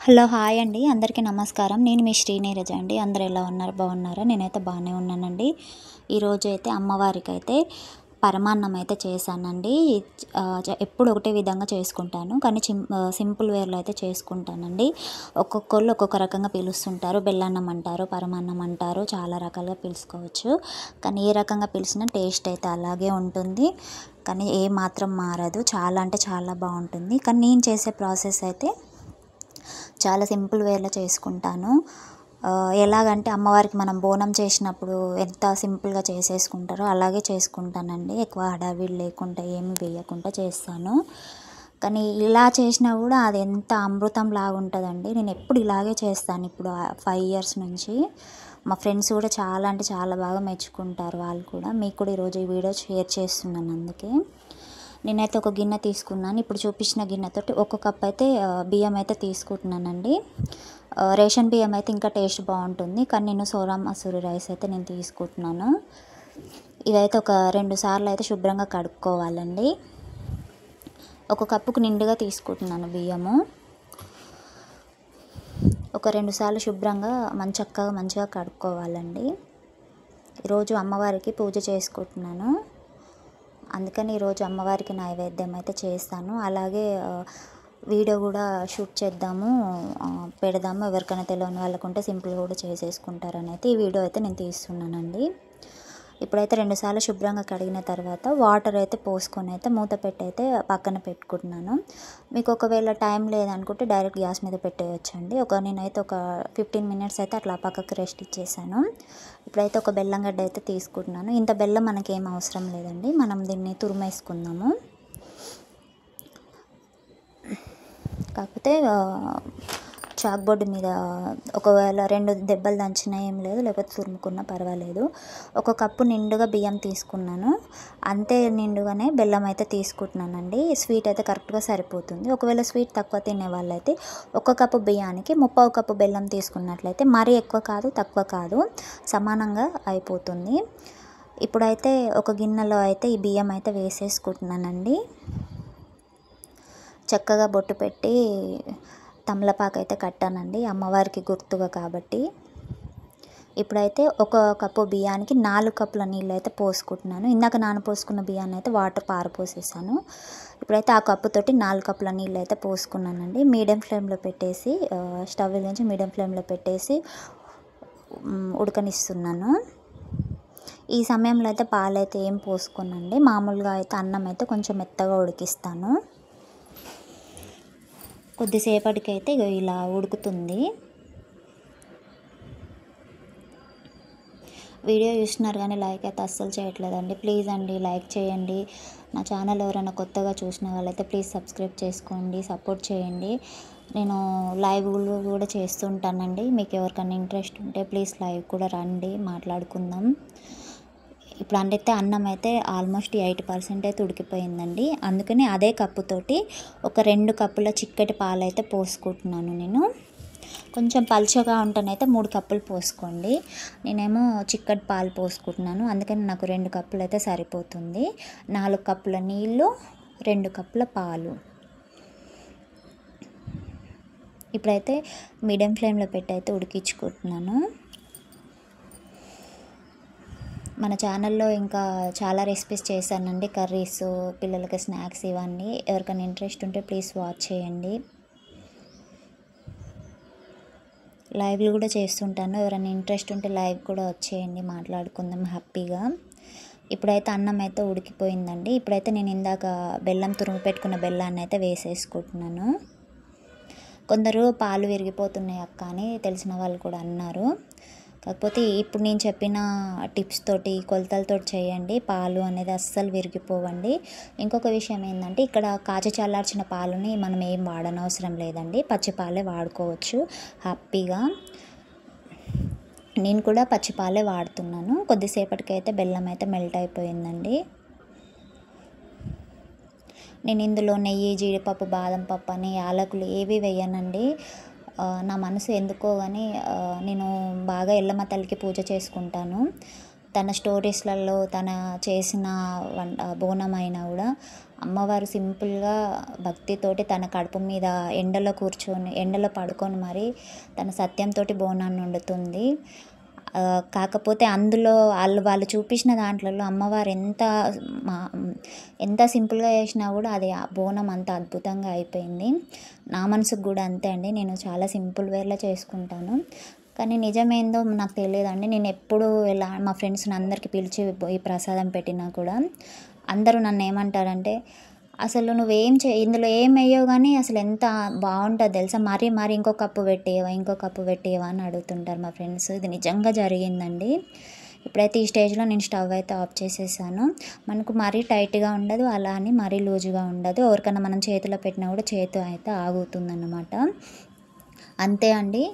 Hello hi అండి అందరికీ నమస్కారం. నేను మీ శ్రీనీరజ అండి. అందరూ ఎలా ఉన్నారు? బాగున్నారా? నేనైతే బాగానే ఉన్నానండి. ఈరోజు అయితే అమ్మవారికైతే పరమాన్నం అయితే చేశానండి. ఎప్పుడు ఒకటే విధంగా చేసుకుంటాను, కానీ సింపుల్ వేలో అయితే చేసుకుంటానండి. ఒక్కొక్కళ్ళు ఒక్కొక్క రకంగా పిలుస్తుంటారు. బెల్లన్నం అంటారు, పరమాన్నం అంటారు, చాలా రకాలుగా పిలుచుకోవచ్చు. కానీ ఏ రకంగా పిలిచినా టేస్ట్ అయితే అలాగే ఉంటుంది, కానీ ఏ మాత్రం మారదు. చాలా అంటే చాలా బాగుంటుంది. కానీ నేను చేసే ప్రాసెస్ అయితే చాలా సింపుల్ వేలో చేసుకుంటాను. ఎలాగంటే అమ్మవారికి మనం బోనం చేసినప్పుడు ఎంత సింపుల్గా చేసేసుకుంటారో అలాగే చేసుకుంటానండి. ఎక్కువ హడావిడి లేకుండా ఏమి వేయకుండా చేస్తాను. కానీ ఇలా చేసినా కూడా అది ఎంత అమృతం లాగా ఉంటుందండి. నేను ఎప్పుడు ఇలాగే చేస్తాను. ఇప్పుడు 5 ఇయర్స్ నుంచి మా ఫ్రెండ్స్ కూడా చాలా అంటే చాలా బాగా మెచ్చుకుంటారు. వాళ్ళు కూడా మీకు కూడా ఈరోజు ఈ వీడియో షేర్ చేస్తున్నాను. అందుకే నేనైతే ఒక గిన్నె తీసుకున్నాను. ఇప్పుడు చూపించిన గిన్నెతోటి ఒక కప్ అయితే బియ్యం అయితే తీసుకుంటున్నానండి. రేషన్ బియ్యం అయితే ఇంకా టేస్ట్ బాగుంటుంది, కానీ నేను సోనా మసూరి రైస్ అయితే నేను తీసుకుంటున్నాను. ఇదైతే ఒక 2 సార్లు అయితే శుభ్రంగా కడుక్కోవాలండి. ఒక కప్పుకు నిండుగా తీసుకుంటున్నాను బియ్యము. ఒక 2 సార్లు శుభ్రంగా చక్కగా మంచిగా కడుక్కోవాలండి. ఈరోజు అమ్మవారికి పూజ చేసుకుంటున్నాను, అందుకని ఈరోజు అమ్మవారికి నైవేద్యం అయితే చేస్తాను. అలాగే వీడియో కూడా షూట్ చేద్దాము, పెడదాము. ఎవరికైనా తెలియని వాళ్ళకు ఉంటే సింపుల్గా కూడా చేసేసుకుంటారని అయితే ఈ వీడియో అయితే నేను తీస్తున్నానండి. ఇప్పుడైతే 2 సార్లు శుభ్రంగా కడిగిన తర్వాత వాటర్ అయితే పోసుకొని అయితే మూత పెట్టి అయితే పక్కన పెట్టుకుంటున్నాను. మీకు ఒకవేళ టైం లేదనుకుంటే డైరెక్ట్ గ్యాస్ మీద పెట్టేయచ్చండి. నేనైతే ఒక 15 మినిట్స్ అయితే అట్లా పక్కకు రెస్ట్ ఇచ్చేసాను. ఇప్పుడైతే ఒక బెల్లం గడ్డ అయితే తీసుకుంటున్నాను. ఇంత బెల్లం మనకేం అవసరం లేదండి, మనం దీన్ని తురిమేసుకుందాము. కాకపోతే చాక్ బోర్డు మీద ఒకవేళ 2 దెబ్బలు దంచినా ఏం లేదు, లేకపోతే తురుముకున్నా పర్వాలేదు. ఒక కప్పు నిండుగా బియ్యం తీసుకున్నాను, అంతే నిండుగానే బెల్లం అయితే తీసుకుంటున్నానండి. స్వీట్ అయితే కరెక్ట్గా సరిపోతుంది. ఒకవేళ స్వీట్ తక్కువ తినే వాళ్ళైతే ఒక కప్పు బియ్యానికి 3/4 కప్పు బెల్లం తీసుకున్నట్లయితే మరీ ఎక్కువ కాదు తక్కువ కాదు, సమానంగా అయిపోతుంది. ఇప్పుడైతే ఒక గిన్నెలో అయితే ఈ బియ్యం అయితే వేసేసుకుంటున్నానండి. చక్కగా బొట్టు పెట్టి తమలపాకు అయితే కట్టానండి, అమ్మవారికి గుర్తుగా కాబట్టి. ఇప్పుడైతే ఒక కప్పు బియ్యానికి 4 కప్పుల నీళ్ళు అయితే పోసుకుంటున్నాను. ఇందాక నానపోసుకున్న బియ్యాన్ని అయితే వాటర్ పారపోసేసాను. ఇప్పుడైతే ఆ కప్పుతోటి 4 కప్పుల నీళ్ళు అయితే పోసుకున్నానండి. మీడియం ఫ్లేమ్లో పెట్టేసి స్టవ్ నుంచి మీడియం ఫ్లేమ్లో పెట్టేసి ఉడకనిస్తున్నాను. ఈ సమయంలో అయితే పాలు అయితే ఏం పోసుకోనండి, మామూలుగా అయితే అన్నం అయితే కొంచెం మెత్తగా ఉడికిస్తాను. కొద్దిసేపటికైతే ఇలా ఉడుకుతుంది. వీడియో చూస్తున్నారు కానీ లైక్ అయితే అస్సలు చేయట్లేదండి. ప్లీజ్ అండి లైక్ చేయండి. నా ఛానల్ ఎవరైనా కొత్తగా చూసిన వాళ్ళైతే ప్లీజ్ సబ్స్క్రైబ్ చేసుకోండి, సపోర్ట్ చేయండి. నేను లైవ్లు కూడా చేస్తుంటానండి. మీకు ఎవరికైనా ఇంట్రెస్ట్ ఉంటే ప్లీజ్ లైవ్ కూడా రండి, మాట్లాడుకుందాం. ఇప్పుడు అంటే అన్నం అయితే ఆల్మోస్ట్ 80% అయితే ఉడికిపోయిందండి. అందుకని అదే కప్పుతోటి ఒక 2 కప్పుల చిక్కటి పాలు అయితే పోసుకుంటున్నాను నేను. కొంచెం పలుచగా ఉంటేనైతే 3 కప్పులు పోసుకోండి. నేనేమో చిక్కటి పాలు పోసుకుంటున్నాను, అందుకని నాకు 2 కప్పులు అయితే సరిపోతుంది. 4 కప్పుల నీళ్ళు, 2 కప్పుల పాలు. ఇప్పుడైతే మీడియం ఫ్లేమ్లో పెట్టి అయితే ఉడికించుకుంటున్నాను. మన ఛానల్లో ఇంకా చాలా రెసిపీస్ చేశానండి, కర్రీస్, పిల్లలకి స్నాక్స్, ఇవన్నీ. ఎవరికైనా ఇంట్రెస్ట్ ఉంటే ప్లీజ్ వాచ్ చేయండి. లైవ్లు కూడా చేస్తుంటాను, ఎవరైనా ఇంట్రెస్ట్ ఉంటే లైవ్ కూడా వచ్చేయండి, మాట్లాడుకుందాం హ్యాపీగా. ఇప్పుడైతే అన్నం అయితే ఉడికిపోయిందండి. ఇప్పుడైతే నేను ఇందాక బెల్లం తురుము పెట్టుకున్న బెల్లాన్ని అయితే వేసేసుకుంటున్నాను. కొందరు పాలు విరిగిపోతున్నాయి అక్క అని తెలిసిన వాళ్ళు కూడా అన్నారు. కాకపోతే ఇప్పుడు నేను చెప్పిన టిప్స్ తోటి, కొలతలతోటి చేయండి, పాలు అనేది అస్సలు విరిగిపోవండి. ఇంకొక విషయం ఏంటంటే ఇక్కడ కాచి చల్లార్చిన పాలుని మనం ఏం వాడనవసరం లేదండి, పచ్చిపాలే వాడుకోవచ్చు హ్యాపీగా. నేను కూడా పచ్చిపాలే వాడుతున్నాను. కొద్దిసేపటికైతే బెల్లం అయితే మెల్ట్ అయిపోయిందండి. నేను ఇందులో నెయ్యి, జీడిపప్పు, బాదం పప్పు అని యాలకులు ఏవి వేయనండి. నా మనసు ఎందుకో కానీ నేను బాగా ఎల్లమ్మ తల్లికి పూజ చేసుకుంటాను. తన స్టోరీస్లలో తన చేసిన బోనం అయినా కూడా అమ్మవారు సింపుల్గా భక్తితోటి తన కడుపు మీద ఎండలో పడుకొని మరి తన సత్యంతో బోనాన్ని వండుతుంది. కాకపోతే అందులో వాళ్ళు చూపించిన దాంట్లలో అమ్మవారు ఎంత సింపుల్గా చేసినా కూడా అది ఆ బోనం అంత అద్భుతంగా అయిపోయింది. నా మనసుకు కూడా అంతే అండి. నేను చాలా సింపుల్ వేలో చేసుకుంటాను. కానీ నిజమేందో నాకు తెలియదండి. నేను ఎప్పుడు మా ఫ్రెండ్స్ని అందరికీ పిలిచి ఈ ప్రసాదం పెట్టినా కూడా అందరూ నన్ను ఏమంటారంటే, అసలు ఇందులో ఏం వేయవు కానీ అసలు ఎంత బాగుంటుందో తెలుసా, మరి ఇంకో కప్పు పెట్టేవా అని అడుగుతుంటారు మా ఫ్రెండ్స్. ఇది నిజంగా జరిగిందండి. ఇప్పుడైతే ఈ స్టేజ్లో నేను స్టవ్ అయితే ఆఫ్ చేసేసాను. మనకు మరీ టైట్గా ఉండదు, అలా అని మరీ లూజుగా ఉండదు. ఎవరికైనా మనం చేతిలో పెట్టినా కూడా చేతి అయితే ఆగుతుందన్నమాట. అంతే అండి.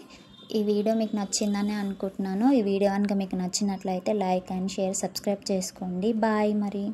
ఈ వీడియో మీకు నచ్చిందని అనుకుంటున్నాను. ఈ వీడియో కనుక మీకు నచ్చినట్లయితే లైక్ అండ్ షేర్, సబ్స్క్రైబ్ చేసుకోండి. బాయ్ మరి.